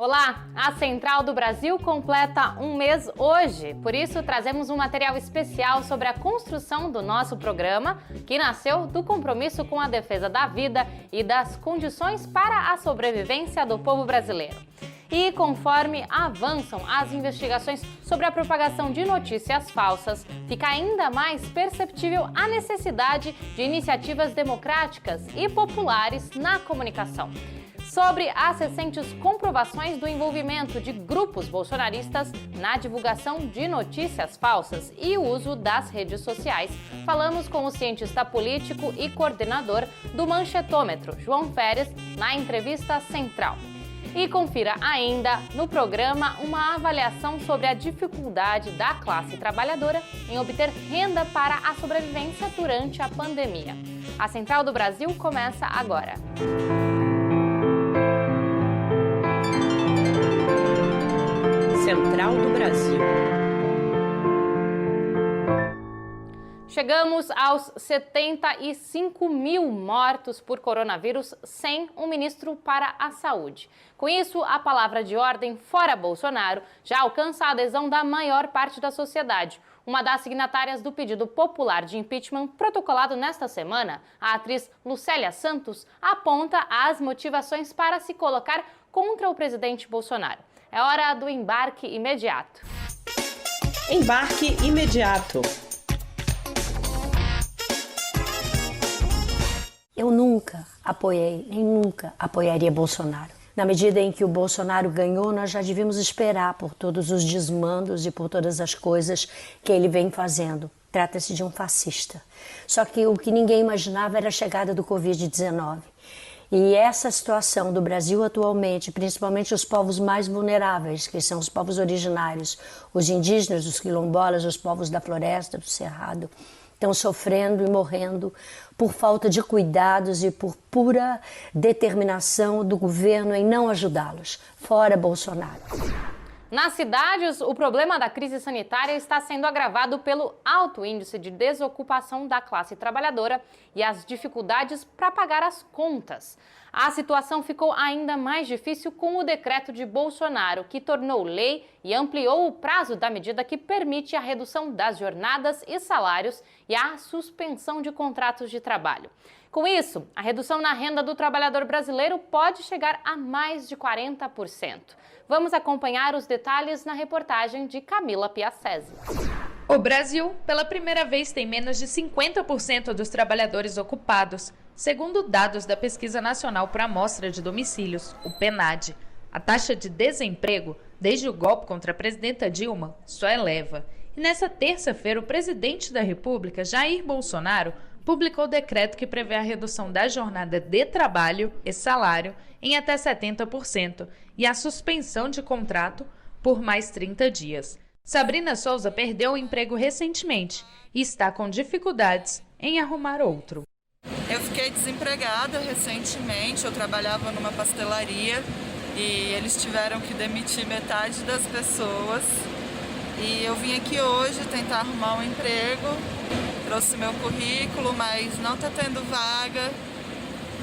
Olá! A Central do Brasil completa um mês hoje, por isso trazemos um material especial sobre a construção do nosso programa, que nasceu do compromisso com a defesa da vida e das condições para a sobrevivência do povo brasileiro. E conforme avançam as investigações sobre a propagação de notícias falsas, fica ainda mais perceptível a necessidade de iniciativas democráticas e populares na comunicação. Sobre as recentes comprovações do envolvimento de grupos bolsonaristas na divulgação de notícias falsas e o uso das redes sociais, falamos com o cientista político e coordenador do Manchetômetro, João Férez, na entrevista central. E confira ainda no programa uma avaliação sobre a dificuldade da classe trabalhadora em obter renda para a sobrevivência durante a pandemia. A Central do Brasil começa agora. Central do Brasil. Chegamos aos 75 mil mortos por coronavírus sem um ministro para a saúde. Com isso, a palavra de ordem fora Bolsonaro já alcança a adesão da maior parte da sociedade. Uma das signatárias do pedido popular de impeachment protocolado nesta semana, a atriz Lucélia Santos, aponta as motivações para se colocar contra o presidente Bolsonaro. É hora do embarque imediato. Embarque imediato. Eu nunca apoiei, nem nunca apoiaria Bolsonaro. Na medida em que o Bolsonaro ganhou, nós já devíamos esperar por todos os desmandos e por todas as coisas que ele vem fazendo. Trata-se de um fascista. Só que o que ninguém imaginava era a chegada do Covid-19. E essa situação do Brasil atualmente, principalmente os povos mais vulneráveis, que são os povos originários, os indígenas, os quilombolas, os povos da floresta, do cerrado, estão sofrendo e morrendo por falta de cuidados e por pura determinação do governo em não ajudá-los. Fora Bolsonaro. Nas cidades, o problema da crise sanitária está sendo agravado pelo alto índice de desocupação da classe trabalhadora e as dificuldades para pagar as contas. A situação ficou ainda mais difícil com o decreto de Bolsonaro, que tornou lei e ampliou o prazo da medida que permite a redução das jornadas e salários e a suspensão de contratos de trabalho. Com isso, a redução na renda do trabalhador brasileiro pode chegar a mais de 40%. Vamos acompanhar os detalhes na reportagem de Camila Piacese. O Brasil, pela primeira vez, tem menos de 50% dos trabalhadores ocupados, segundo dados da Pesquisa Nacional por Amostra de Domicílios, o PNAD. A taxa de desemprego, desde o golpe contra a presidenta Dilma, só eleva. E nessa terça-feira, o presidente da República, Jair Bolsonaro, publicou o decreto que prevê a redução da jornada de trabalho e salário em até 70% e a suspensão de contrato por mais 30 dias. Sabrina Souza perdeu o emprego recentemente e está com dificuldades em arrumar outro. Eu fiquei desempregada recentemente, eu trabalhava numa pastelaria e eles tiveram que demitir metade das pessoas. E eu vim aqui hoje tentar arrumar um emprego, trouxe meu currículo, mas não está tendo vaga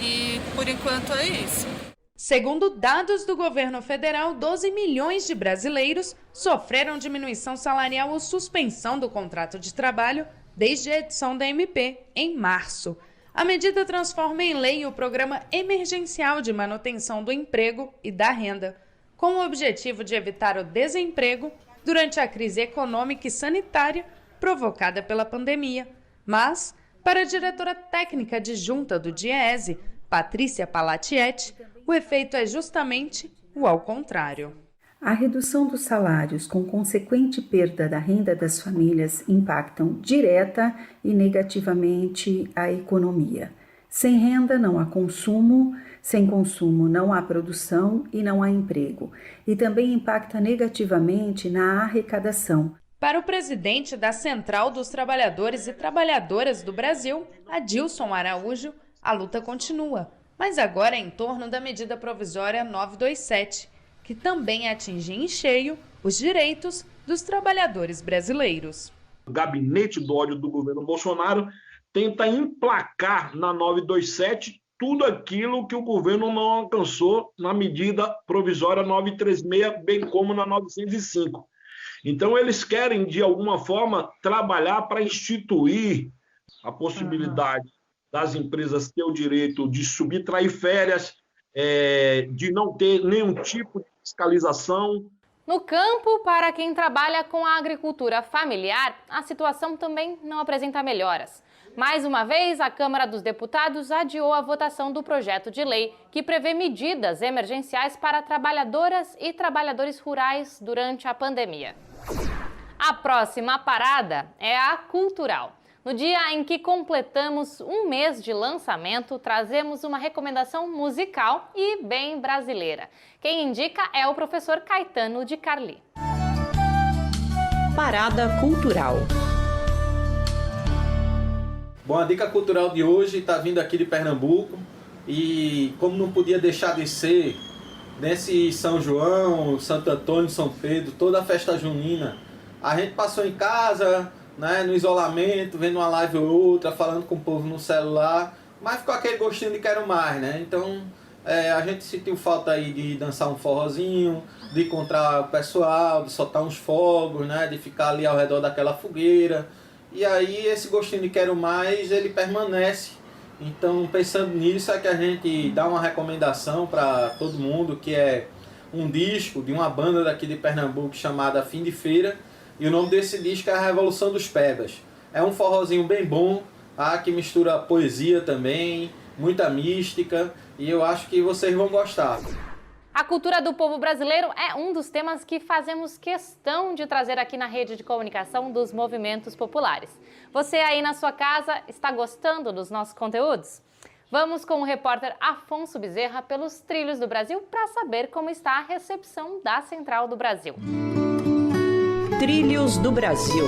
e por enquanto é isso. Segundo dados do governo federal, 12 milhões de brasileiros sofreram diminuição salarial ou suspensão do contrato de trabalho desde a edição da MP, em março. A medida transforma em lei o Programa Emergencial de Manutenção do Emprego e da Renda, com o objetivo de evitar o desemprego durante a crise econômica e sanitária provocada pela pandemia. Mas, para a diretora técnica adjunta do DIEESE, Patrícia Palatietti, o efeito é justamente o ao contrário. A redução dos salários com consequente perda da renda das famílias impactam direta e negativamente a economia. Sem renda não há consumo, sem consumo não há produção e não há emprego. E também impacta negativamente na arrecadação. Para o presidente da Central dos Trabalhadores e Trabalhadoras do Brasil, Adilson Araújo, a luta continua, mas agora é em torno da medida provisória 927, que também atinge em cheio os direitos dos trabalhadores brasileiros. O gabinete do ódio do governo Bolsonaro tenta emplacar na 927 tudo aquilo que o governo não alcançou na medida provisória 936, bem como na 905. Então, eles querem, de alguma forma, trabalhar para instituir a possibilidade das empresas ter o direito de subtrair férias, de não ter nenhum tipo de fiscalização. No campo, para quem trabalha com a agricultura familiar, a situação também não apresenta melhoras. Mais uma vez, a Câmara dos Deputados adiou a votação do projeto de lei que prevê medidas emergenciais para trabalhadoras e trabalhadores rurais durante a pandemia. A próxima parada é a cultural. No dia em que completamos um mês de lançamento, trazemos uma recomendação musical e bem brasileira. Quem indica é o professor Caetano de Carli. Parada Cultural. Bom, a dica cultural de hoje está vindo aqui de Pernambuco e, como não podia deixar de ser, nesse São João, Santo Antônio, São Pedro, toda a festa junina, a gente passou em casa, né, no isolamento, vendo uma live ou outra, falando com o povo no celular, mas ficou aquele gostinho de quero mais, né? Então a gente sentiu falta aí de dançar um forrozinho, de encontrar o pessoal, de soltar uns fogos, né, de ficar ali ao redor daquela fogueira. E aí esse gostinho de quero mais, ele permanece. Então, pensando nisso, é que a gente dá uma recomendação para todo mundo, que é um disco de uma banda daqui de Pernambuco chamada Fim de Feira. E o nome desse disco é A Revolução dos Pebas. É um forrozinho bem bom, que mistura poesia também, muita mística, e eu acho que vocês vão gostar. A cultura do povo brasileiro é um dos temas que fazemos questão de trazer aqui na rede de comunicação dos movimentos populares. Você aí na sua casa está gostando dos nossos conteúdos? Vamos com o repórter Afonso Bezerra pelos trilhos do Brasil para saber como está a recepção da Central do Brasil. Trilhos do Brasil.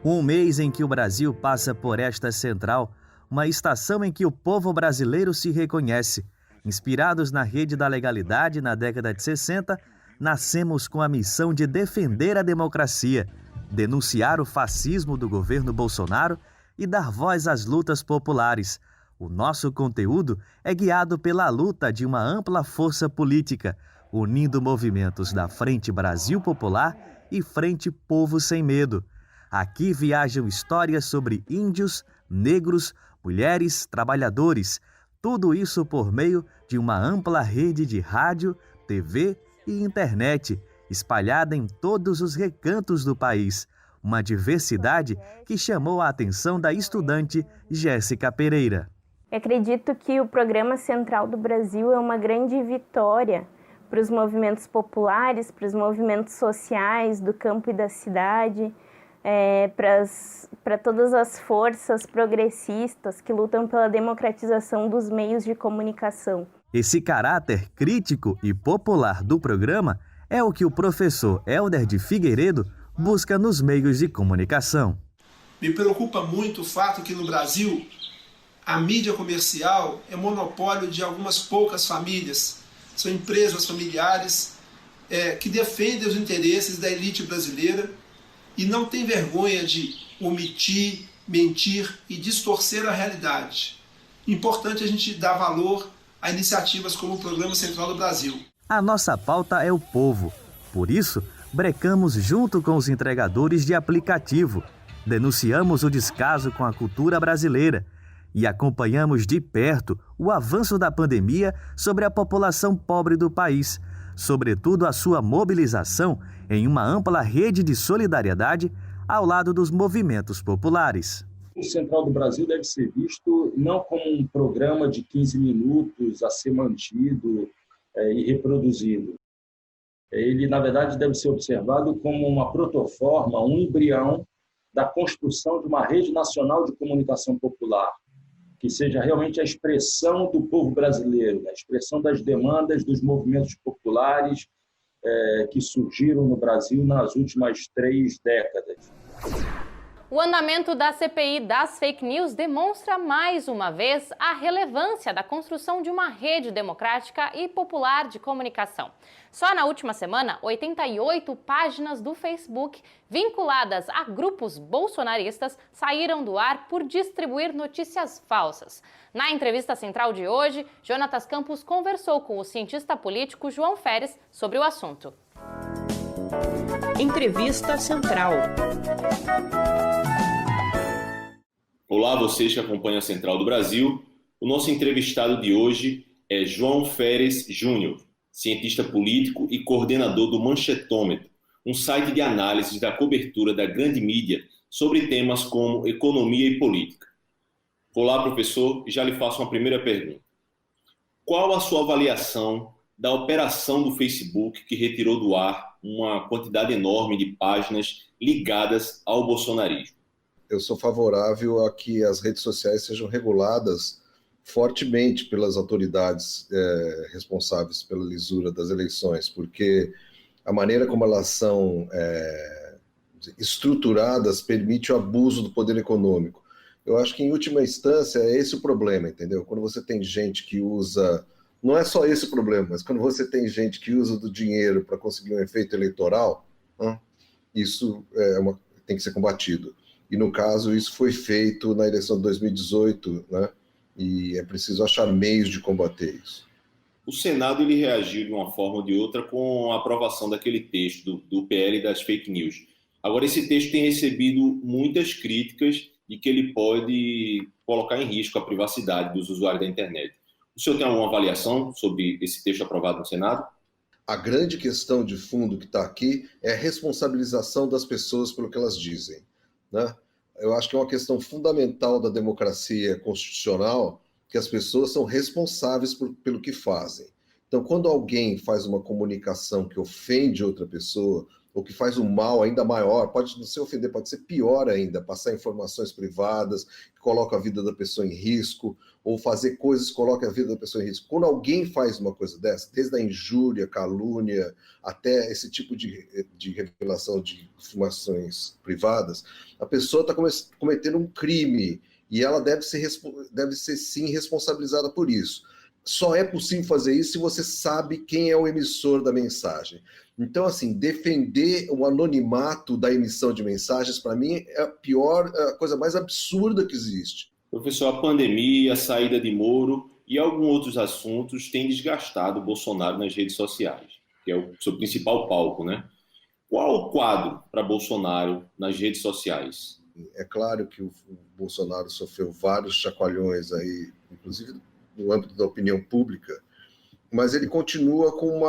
Um mês em que o Brasil passa por esta central, uma estação em que o povo brasileiro se reconhece. Inspirados na rede da legalidade na década de 60, nascemos com a missão de defender a democracia, denunciar o fascismo do governo Bolsonaro e dar voz às lutas populares. O nosso conteúdo é guiado pela luta de uma ampla força política, unindo movimentos da Frente Brasil Popular e Frente Povo Sem Medo. Aqui viajam histórias sobre índios, negros, mulheres, trabalhadores, tudo isso por meio de uma ampla rede de rádio, TV e internet, espalhada em todos os recantos do país. Uma diversidade que chamou a atenção da estudante Jéssica Pereira. Eu acredito que o Programa Central do Brasil é uma grande vitória para os movimentos populares, para os movimentos sociais do campo e da cidade, para todas as forças progressistas que lutam pela democratização dos meios de comunicação. Esse caráter crítico e popular do programa é o que o professor Helder de Figueiredo busca nos meios de comunicação. Me preocupa muito o fato que no Brasil a mídia comercial é monopólio de algumas poucas famílias. São empresas familiares que defendem os interesses da elite brasileira e não tem vergonha de omitir, mentir e distorcer a realidade. Importante a gente dar valor a iniciativas como o Programa Central do Brasil. A nossa pauta é o povo. Por isso, brecamos junto com os entregadores de aplicativo. Denunciamos o descaso com a cultura brasileira e acompanhamos de perto o avanço da pandemia sobre a população pobre do país, sobretudo a sua mobilização em uma ampla rede de solidariedade ao lado dos movimentos populares. O Central do Brasil deve ser visto não como um programa de 15 minutos a ser mantido e reproduzido. Ele, na verdade, deve ser observado como uma protoforma, um embrião da construção de uma rede nacional de comunicação popular, que seja realmente a expressão do povo brasileiro, a expressão das demandas dos movimentos populares que surgiram no Brasil nas últimas 3 décadas. O andamento da CPI das fake news demonstra mais uma vez a relevância da construção de uma rede democrática e popular de comunicação. Só na última semana, 88 páginas do Facebook vinculadas a grupos bolsonaristas saíram do ar por distribuir notícias falsas. Na entrevista central de hoje, Jonatas Campos conversou com o cientista político João Feres sobre o assunto. Entrevista Central. Olá, vocês que acompanham a Central do Brasil. O nosso entrevistado de hoje é João Feres Júnior, cientista político e coordenador do Manchetômetro, um site de análise da cobertura da grande mídia sobre temas como economia e política. Olá, professor, e já lhe faço uma primeira pergunta. Qual a sua avaliação da operação do Facebook que retirou do ar uma quantidade enorme de páginas ligadas ao bolsonarismo? Eu sou favorável a que as redes sociais sejam reguladas fortemente pelas autoridades responsáveis pela lisura das eleições, porque a maneira como elas são estruturadas permite o abuso do poder econômico. Eu acho que, em última instância, é esse o problema, entendeu? Quando você tem gente que usa... Não é só esse o problema, mas quando você tem gente que usa do dinheiro para conseguir um efeito eleitoral, isso tem que ser combatido. E, no caso, isso foi feito na eleição de 2018, né? E é preciso achar meios de combater isso. O Senado ele reagiu de uma forma ou de outra com a aprovação daquele texto do PL das fake news. Agora, esse texto tem recebido muitas críticas de que ele pode colocar em risco a privacidade dos usuários da internet. O senhor tem alguma avaliação sobre esse texto aprovado no Senado? A grande questão de fundo que está aqui é a responsabilização das pessoas pelo que elas dizem, né? Eu acho que é uma questão fundamental da democracia constitucional que as pessoas são responsáveis pelo que fazem. Então, quando alguém faz uma comunicação que ofende outra pessoa, ou que faz um mal ainda maior, pode não ser ofender, pode ser pior ainda, passar informações privadas, que colocam a vida da pessoa em risco, ou fazer coisas que colocam a vida da pessoa em risco. Quando alguém faz uma coisa dessa, desde a injúria, calúnia, até esse tipo de revelação de informações privadas, a pessoa está cometendo um crime e ela deve ser sim responsabilizada por isso. Só é possível fazer isso se você sabe quem é o emissor da mensagem. Então, assim, defender o anonimato da emissão de mensagens, para mim, é a coisa mais absurda que existe. Professor, a pandemia, a saída de Moro e alguns outros assuntos têm desgastado o Bolsonaro nas redes sociais, que é o seu principal palco, né? Qual o quadro para Bolsonaro nas redes sociais? É claro que o Bolsonaro sofreu vários chacoalhões aí, inclusive no âmbito da opinião pública, mas ele continua com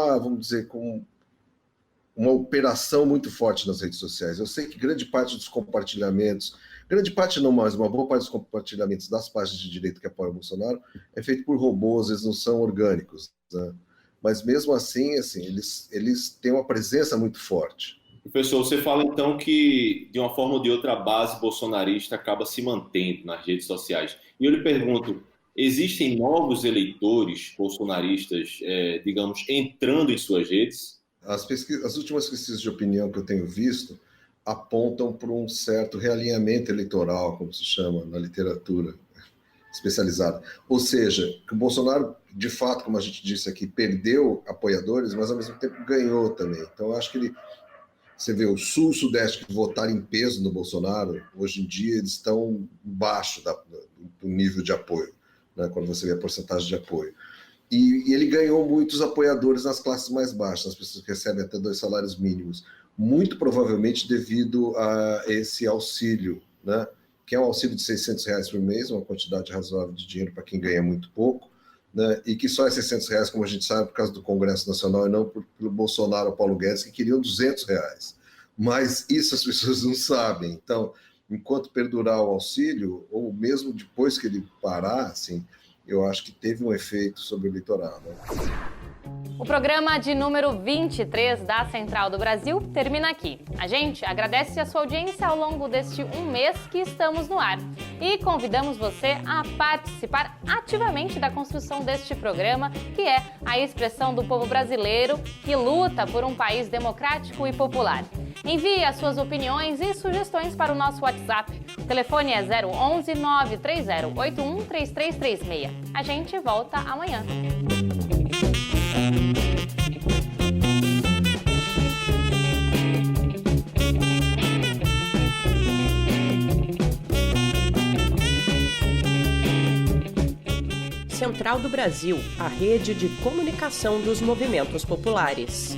uma operação muito forte nas redes sociais. Eu sei que grande parte dos compartilhamentos, grande parte não, mas uma boa parte dos compartilhamentos das páginas de direita que apoiam o Bolsonaro é feito por robôs, eles não são orgânicos, né? Mas mesmo assim eles têm uma presença muito forte. Professor, você fala então que, de uma forma ou de outra, a base bolsonarista acaba se mantendo nas redes sociais. E eu lhe pergunto, existem novos eleitores bolsonaristas, digamos, entrando em suas redes? As últimas pesquisas de opinião que eu tenho visto apontam para um certo realinhamento eleitoral, como se chama na literatura especializada. Ou seja, que o Bolsonaro, de fato, como a gente disse aqui, perdeu apoiadores, mas ao mesmo tempo ganhou também. Então, eu acho que você vê o Sul e o Sudeste que votaram em peso no Bolsonaro, hoje em dia eles estão embaixo do nível de apoio, né, quando você vê a porcentagem de apoio. E ele ganhou muitos apoiadores nas classes mais baixas, as pessoas que recebem até 2 salários mínimos, muito provavelmente devido a esse auxílio, né, que é um auxílio de R$600 por mês, uma quantidade razoável de dinheiro para quem ganha muito pouco, né, e que só é R$600, como a gente sabe, por causa do Congresso Nacional e não pelo Bolsonaro ou Paulo Guedes, que queriam R$200. Mas isso as pessoas não sabem. Então, enquanto perdurar o auxílio, ou mesmo depois que ele parar, assim, eu acho que teve um efeito sobre o eleitorado. O programa de número 23 da Central do Brasil termina aqui. A gente agradece a sua audiência ao longo deste mês que estamos no ar e convidamos você a participar ativamente da construção deste programa, que é a expressão do povo brasileiro que luta por um país democrático e popular. Envie as suas opiniões e sugestões para o nosso WhatsApp. O telefone é 011 93081 3336. A gente volta amanhã. Central do Brasil, a rede de comunicação dos movimentos populares.